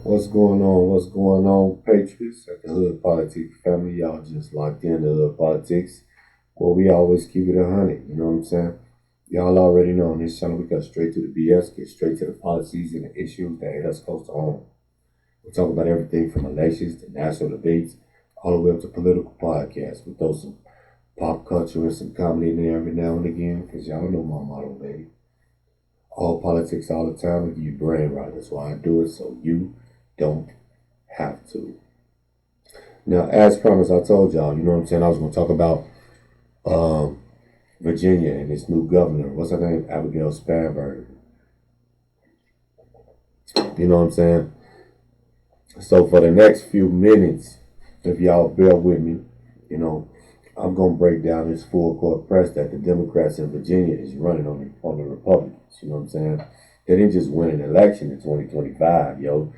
What's going on? What's going on, Patriots at the Hood Politics family? Y'all just locked in the Hood Politics. Well, we always keep it 100. You know what I'm saying? Y'all already know on this channel we cut straight to the BS, get straight to the policies and the issues that hit us close to home. We talk about everything from elections to national debates, all the way up to political podcasts. We throw some pop culture and some comedy in there every now and again, because y'all know my motto, baby. All politics all the time and give you brain rot. That's why I do it, so you don't have to. Now, as promised, I told y'all, you know what I'm saying, I was going to talk about um, Virginia and its new governor. What's her name? Abigail Spanberger. You know what I'm saying? So for the next few minutes, if y'all bear with me, you know, I'm going to break down this full court press that the Democrats in Virginia is running on the Republicans. You know what I'm saying? They didn't just win an election in 2025, yo.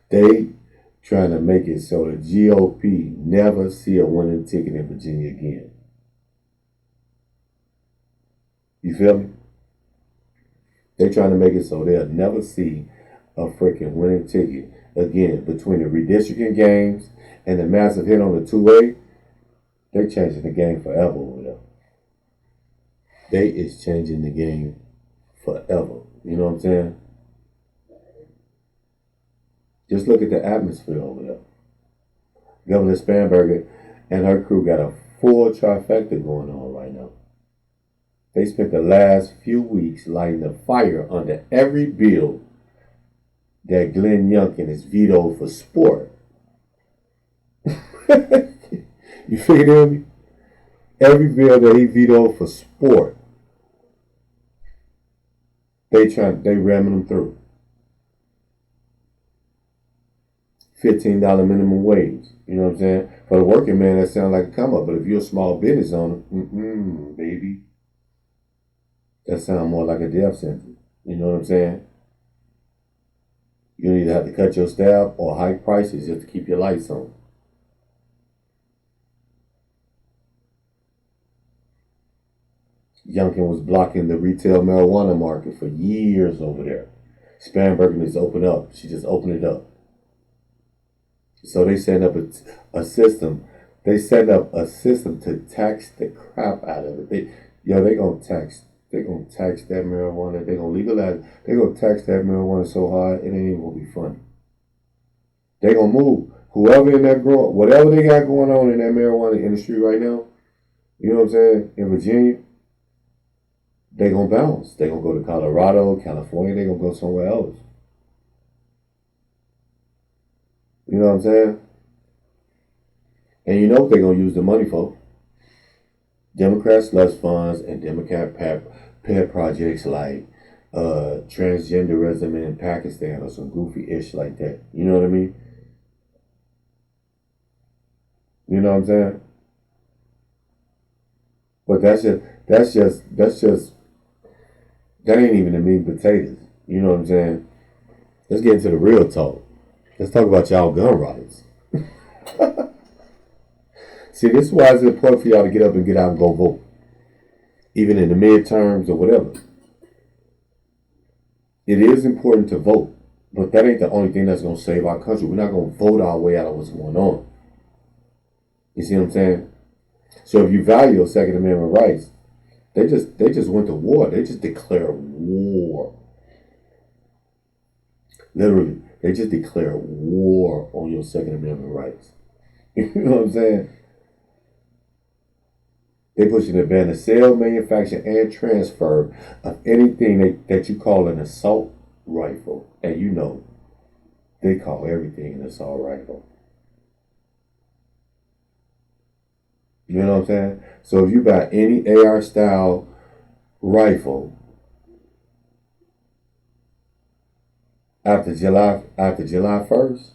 They trying to make it so the GOP never see a winning ticket in Virginia again. You feel me? They trying to make it so they'll never see a freaking winning ticket again. Between the redistricting games and the massive hit on the two-way, they changing the game forever over there. They is changing the game forever. You know what I'm saying? Just look at the atmosphere over there. Governor Spanberger and her crew got a full trifecta going on right now. They spent the last few weeks lighting a fire under every bill that Glenn Youngkin has vetoed for sport. You figure me? Every bill that he vetoed for sport, they ramming them through. $15 minimum wage. You know what I'm saying? For the working man, that sounds like a come up. But if you're a small business owner, baby, that sounds more like a death sentence. You know what I'm saying? You either have to cut your staff or hike prices just to keep your lights on. Youngkin was blocking the retail marijuana market for years over there. Spanberger just opened up. She just opened it up. So they set up a system. They set up a system to tax the crap out of it. They gonna tax. They gonna tax that marijuana. They gonna legalize. They gonna tax that marijuana so hard it ain't even gonna be funny. They gonna move whoever in that growing, whatever they got going on in that marijuana industry right now. You know what I'm saying? In Virginia, they gonna bounce. They gonna go to Colorado, California. They gonna go somewhere else. You know what I'm saying? And you know what they're going to use the money for? Democrat slush funds and Democrat pet projects like transgenderism in Pakistan or some goofy ish like that. You know what I mean? You know what I'm saying? But that ain't even the meat and potatoes. You know what I'm saying? Let's get into the real talk. Let's talk about y'all gun rights. See, this is why it's important for y'all to get up and get out and go vote. Even in the midterms or whatever. It is important to vote. But that ain't the only thing that's going to save our country. We're not going to vote our way out of what's going on. You see what I'm saying? So if you value your Second Amendment rights, they just went to war. They just declared war. Literally, they just declared war on your Second Amendment rights. You know what I'm saying? They pushing to ban the sale, manufacture, and transfer of anything that you call an assault rifle. And you know, they call everything an assault rifle. You know what I'm saying? So if you buy any AR style rifle after July 1st,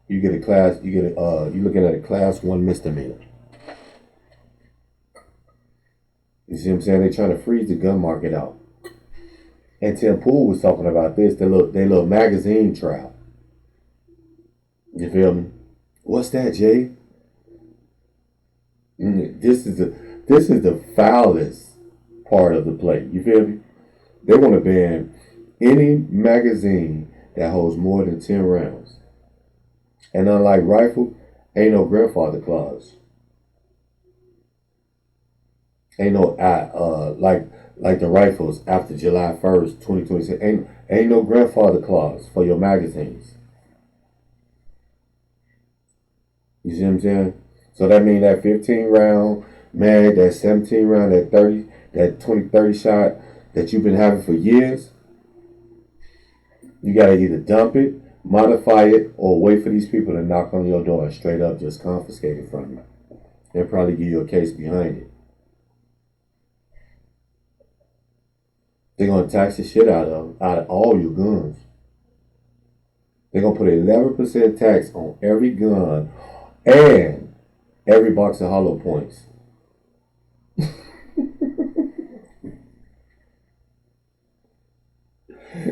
you're looking at a class 1 misdemeanor. You see what I'm saying? They're trying to freeze the gun market out. And Tim Pool was talking about this, their little magazine trial. You feel me? What's that, Jay? This is the foulest part of the play. You feel me? They want to ban any magazine that holds more than 10 rounds. And unlike rifle, ain't no grandfather clause. Ain't no like the rifles after July 1st, 2026. Ain't no grandfather clause for your magazines. You see what I'm saying? So that means that 15 round mag, that 17 round, that 30, that 20-30 shot that you've been having for years, you gotta either dump it, modify it, or wait for these people to knock on your door and straight up just confiscate it from you. They'll probably give you a case behind it. They're gonna tax the shit out of all your guns. They're gonna put 11% tax on every gun and every box of hollow points.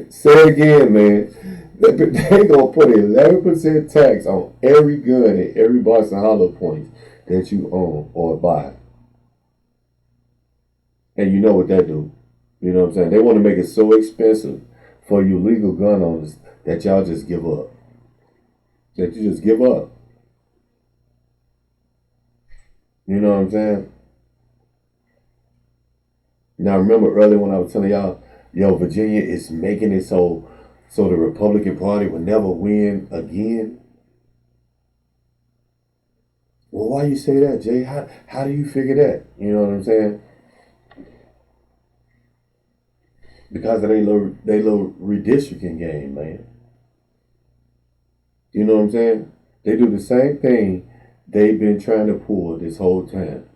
Say it again, man. They gonna put 11% tax on every gun and every box of hollow points that you own or buy. And you know what that do? You know what I'm saying? They want to make it so expensive for you legal gun owners that y'all just give up. That you just give up. You know what I'm saying? Now remember earlier when I was telling y'all, yo, Virginia is making it so the Republican Party will never win again. Well, why you say that, Jay? How do you figure that? You know what I'm saying? Because of they little redistricting game, man. You know what I'm saying? They do the same thing they've been trying to pull this whole time.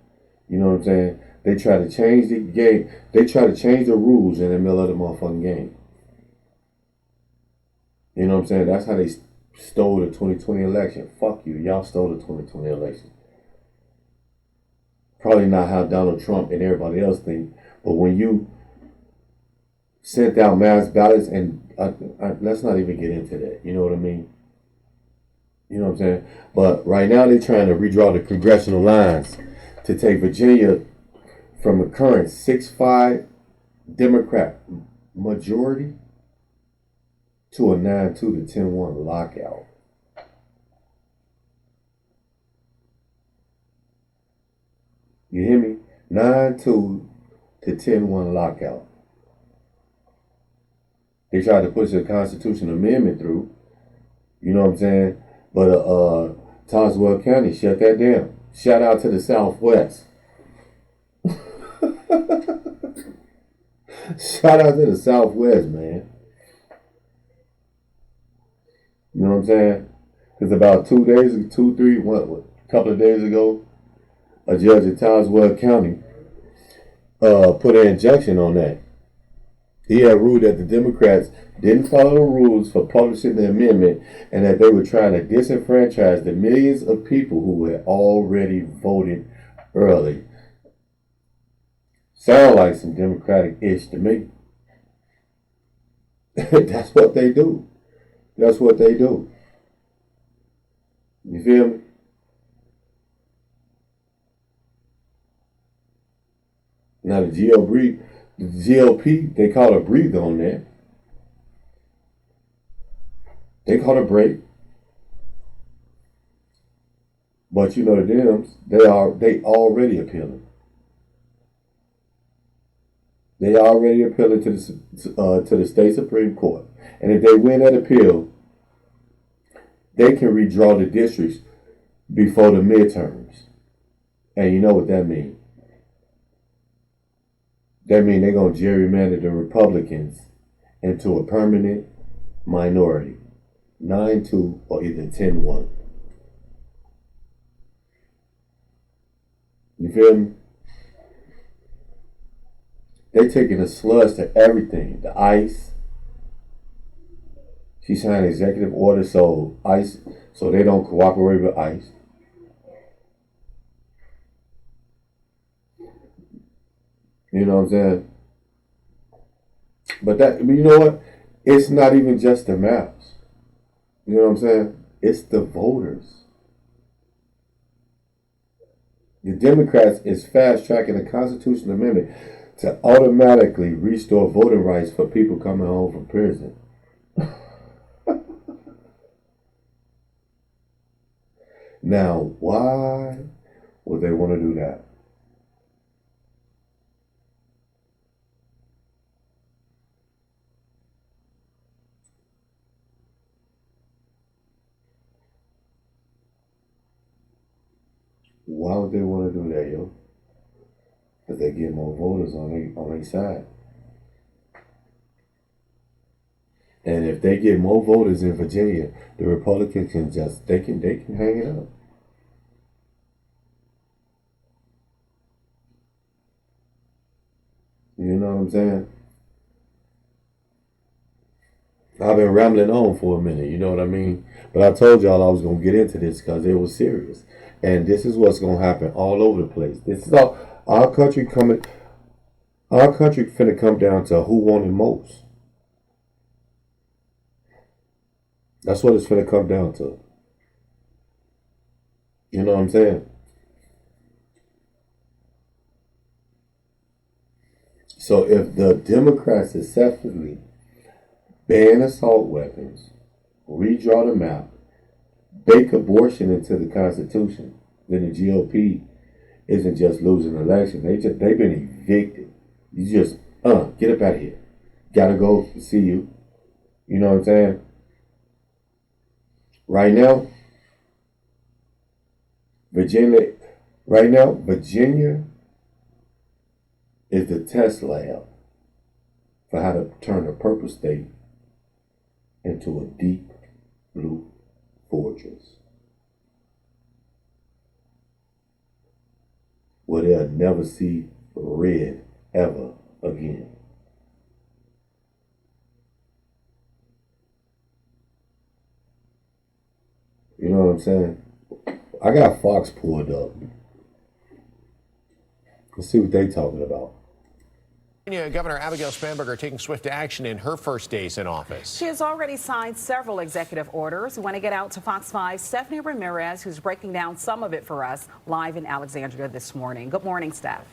You know what I'm saying? They try to change the game. They try to change the rules in the middle of the motherfucking game. You know what I'm saying? That's how they stole the 2020 election. Fuck you. Y'all stole the 2020 election. Probably not how Donald Trump and everybody else think. But when you sent out mass ballots, and let's not even get into that. You know what I mean? You know what I'm saying? But right now they're trying to redraw the congressional lines to take Virginia from a current 6-5 Democrat majority to a 9-2 to 10-1 lockout. You hear me? 9-2 to 10-1 lockout. They tried to push a constitutional amendment through. You know what I'm saying? But Tazewell County shut that down. Shout out to the Southwest. Shout out to the Southwest, man. You know what I'm saying? Because about 2 days, a couple of days ago, a judge in Tazewell County put an injunction on that. He had ruled that the Democrats didn't follow the rules for publishing the amendment and that they were trying to disenfranchise the millions of people who had already voted early. Sound like some Democratic-ish to me. That's what they do. That's what they do. You feel me? Now the GOP, they caught a breather on that. They caught a break. But you know the Dems, they already appealing. They already appealing to the state Supreme Court. And if they win that appeal, they can redraw the districts before the midterms. And you know what that means. That means they're going to gerrymander the Republicans into a permanent minority. 9-2 or either 10-1. You feel me? They're taking a sludge to everything. The ICE. She signed an executive order so they don't cooperate with ICE. You know what I'm saying? But you know what? It's not even just the maps. You know what I'm saying? It's the voters. The Democrats is fast tracking a constitutional amendment to automatically restore voting rights for people coming home from prison. Now, why would they want to do that? Why would they want to do that, yo? Because they get more voters on their side. And if they get more voters in Virginia, the Republicans can they can hang it up. You know what I'm saying? I've been rambling on for a minute, you know what I mean? But I told y'all I was gonna get into this because it was serious. And this is what's gonna happen all over the place. This is all our country finna come down to who wanted most. That's what it's finna come down to. You know what I'm saying? So if the Democrats successfully ban assault weapons, redraw the map, bake abortion into the Constitution, then the GOP isn't just losing an election. They've been evicted. You just get up out of here. Gotta go see you. You know what I'm saying? Right now, Virginia is the test lab for how to turn a purple state into a deep blue fortress where they'll never see red ever again. You know what I'm saying? I got Fox pulled up. Let's see what they talking about. Governor Abigail Spanberger taking swift action in her first days in office. She has already signed several executive orders. We want to get out to Fox 5's Stephanie Ramirez, who's breaking down some of it for us live in Alexandria this morning. Good morning, Steph.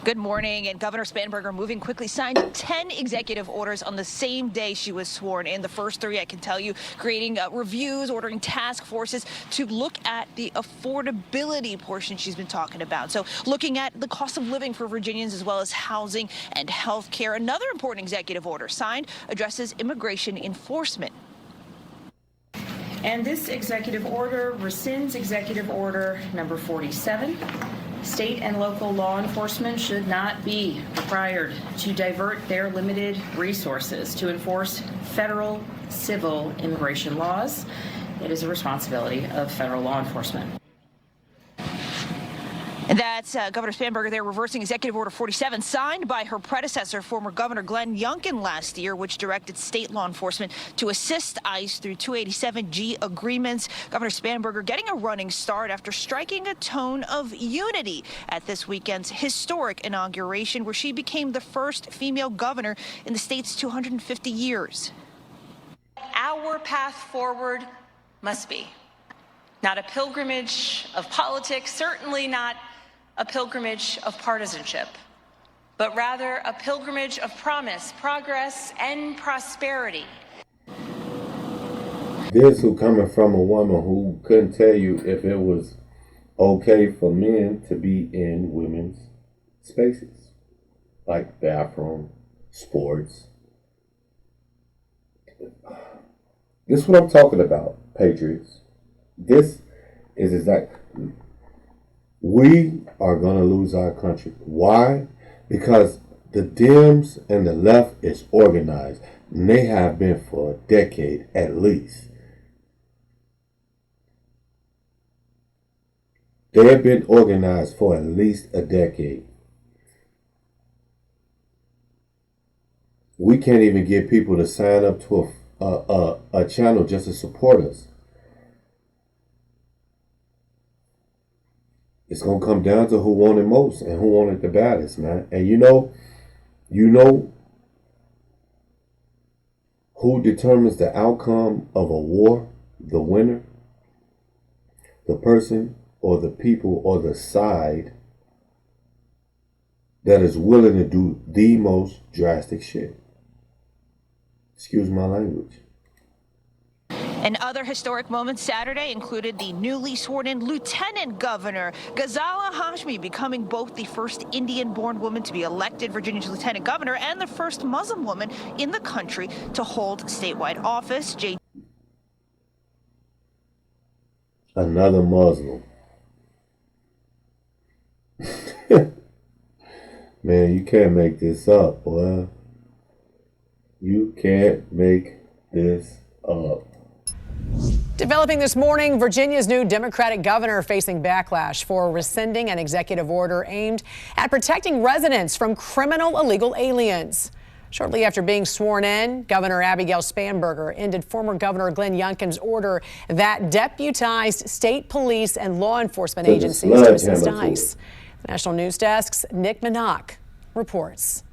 Good morning. And Governor Spanberger moving quickly signed 10 executive orders on the same day she was sworn in. The first 3, I can tell you, creating reviews, ordering task forces to look at the affordability portion she's been talking about. So looking at the cost of living for Virginians as well as housing and health care. Another important executive order signed addresses immigration enforcement. And this executive order rescinds executive order number 47. State and local law enforcement should not be required to divert their limited resources to enforce federal civil immigration laws. It is a responsibility of federal law enforcement. And that's Governor Spanberger there reversing Executive Order 47, signed by her predecessor, former Governor Glenn Youngkin, last year, which directed state law enforcement to assist ICE through 287G agreements. Governor Spanberger getting a running start after striking a tone of unity at this weekend's historic inauguration, where she became the first female governor in the state's 250 years. Our path forward must be not a pilgrimage of politics, certainly not a pilgrimage of partisanship, but rather a pilgrimage of promise, progress, and prosperity. This who coming from a woman who couldn't tell you if it was okay for men to be in women's spaces, like bathroom, sports. This is what I'm talking about, Patriots. This is exact. We are going to lose our country. Why? Because the Dems and the left is organized. And they have been for a decade at least. They have been organized for at least a decade. We can't even get people to sign up to a channel just to support us. It's going to come down to who wanted most and who wanted the baddest, man. And you know who determines the outcome of a war? The winner? The person or the people or the side that is willing to do the most drastic shit. Excuse my language. And other historic moments Saturday included the newly sworn-in Lieutenant Governor Ghazala Hashmi becoming both the first Indian-born woman to be elected Virginia's Lieutenant Governor and the first Muslim woman in the country to hold statewide office. Another Muslim. Man, you can't make this up, boy. You can't make this up. Developing this morning, Virginia's new Democratic governor facing backlash for rescinding an executive order aimed at protecting residents from criminal illegal aliens. Shortly after being sworn in, Governor Abigail Spanberger ended former Governor Glenn Youngkin's order that deputized state police and law enforcement agencies to assist ICE. The National News Desk's Nick Minock reports.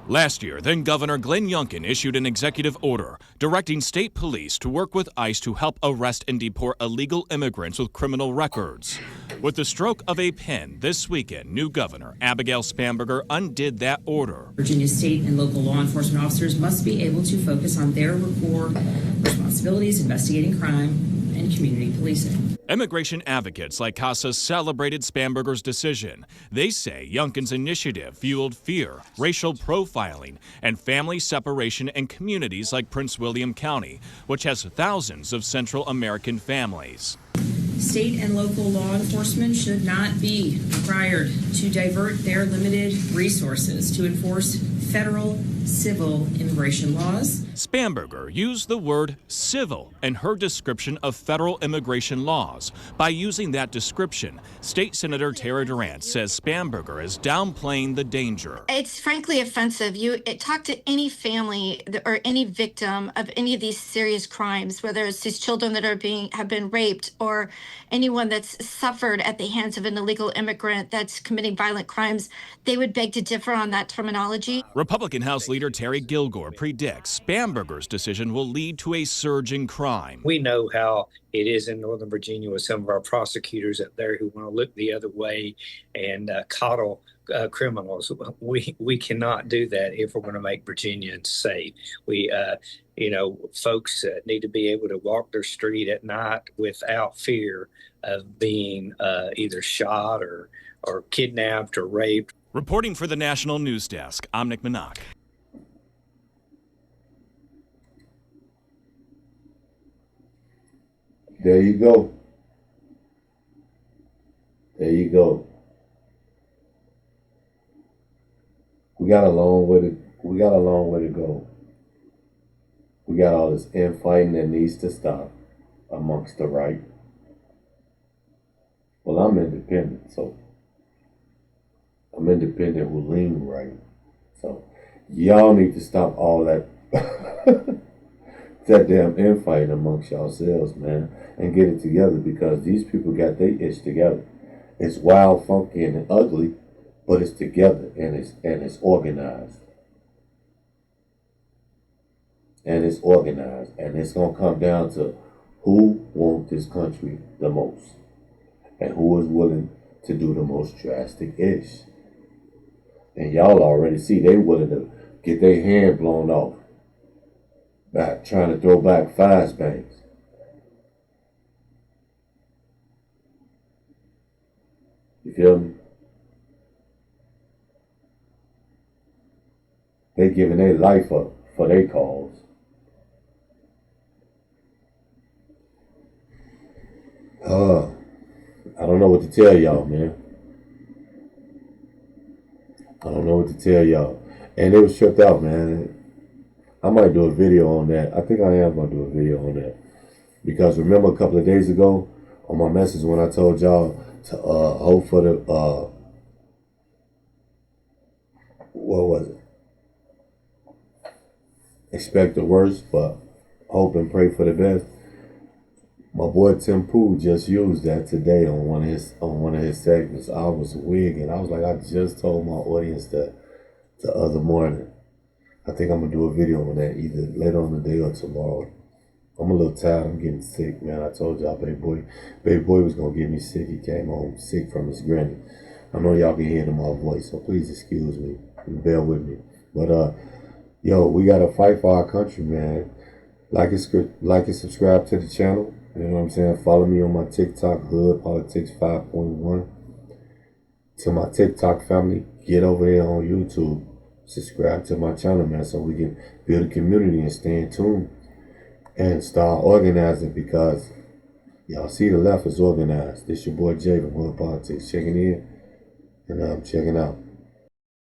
Last year, then Governor Glenn Youngkin issued an executive order directing state police to work with ICE to help arrest and deport illegal immigrants with criminal records. With the stroke of a pen this weekend, new Governor Abigail Spanberger undid that order. Virginia state and local law enforcement officers must be able to focus on their core responsibilities, investigating crime and community policing. Immigration advocates like CASA celebrated Spanberger's decision. They say Youngkin's initiative fueled fear, racial profiling, and family separation in communities like Prince William County, which has thousands of Central American families. State and local law enforcement should not be required to divert their limited resources to enforce federal civil immigration laws. Spanberger used the word civil in her description of federal immigration laws. By using that description, State Senator Tara Durant says Spanberger is downplaying the danger. It's frankly offensive. Talk to any family or any victim of any of these serious crimes, whether it's these children that have been raped or anyone that's suffered at the hands of an illegal immigrant that's committing violent crimes. They would beg to differ on that terminology. Republican House Leader Terry Kilgore predicts Spanberger's decision will lead to a surge in crime. We know how it is in Northern Virginia with some of our prosecutors up there who want to look the other way and coddle criminals. We cannot do that if we're going to make Virginians safe. Folks need to be able to walk their street at night without fear of being either shot or kidnapped or raped. Reporting for the National News Desk, I'm Nick Minock. There you go. There you go. We got a long way to go. We got all this infighting that needs to stop amongst the right. Well, I'm independent, so I'm independent will lean right. So y'all need to stop all that that damn infighting amongst yourselves, man, and get it together, because these people got their ish together. It's wild, funky, and ugly, but it's together and it's organized. And it's organized, and it's gonna come down to who wants this country the most and who is willing to do the most drastic ish. And y'all already see they willing to get their hand blown off back trying to throw back fast bangs. You feel me? They giving their life up for their cause. I don't know what to tell y'all, man. I don't know what to tell y'all. And it was tripped out, man. I might do a video on that. I think I am going to do a video on that. Because remember a couple of days ago on my message when I told y'all to hope for the, what was it? Expect the worst, but hope and pray for the best. My boy Tim Pool just used that today on one of his segments. I was wigging. I was like, I just told my audience that the other morning. I think I'm gonna do a video on that either later on the day or tomorrow. I'm a little tired. I'm getting sick, man. I told y'all, baby boy was gonna get me sick. He came home sick from his granny. I know y'all can hear it in my voice, so please excuse me and bear with me. But yo, we gotta fight for our country, man. like and subscribe to the channel. You know what I'm saying? Follow me on my TikTok, Hood Politics 5.1. To my TikTok family, get over there on YouTube. Subscribe to my channel, man, so we can build a community and stay in tune and start organizing, because y'all see the left is organized. This your boy Jay from Hood Politics checking in, and I'm checking out.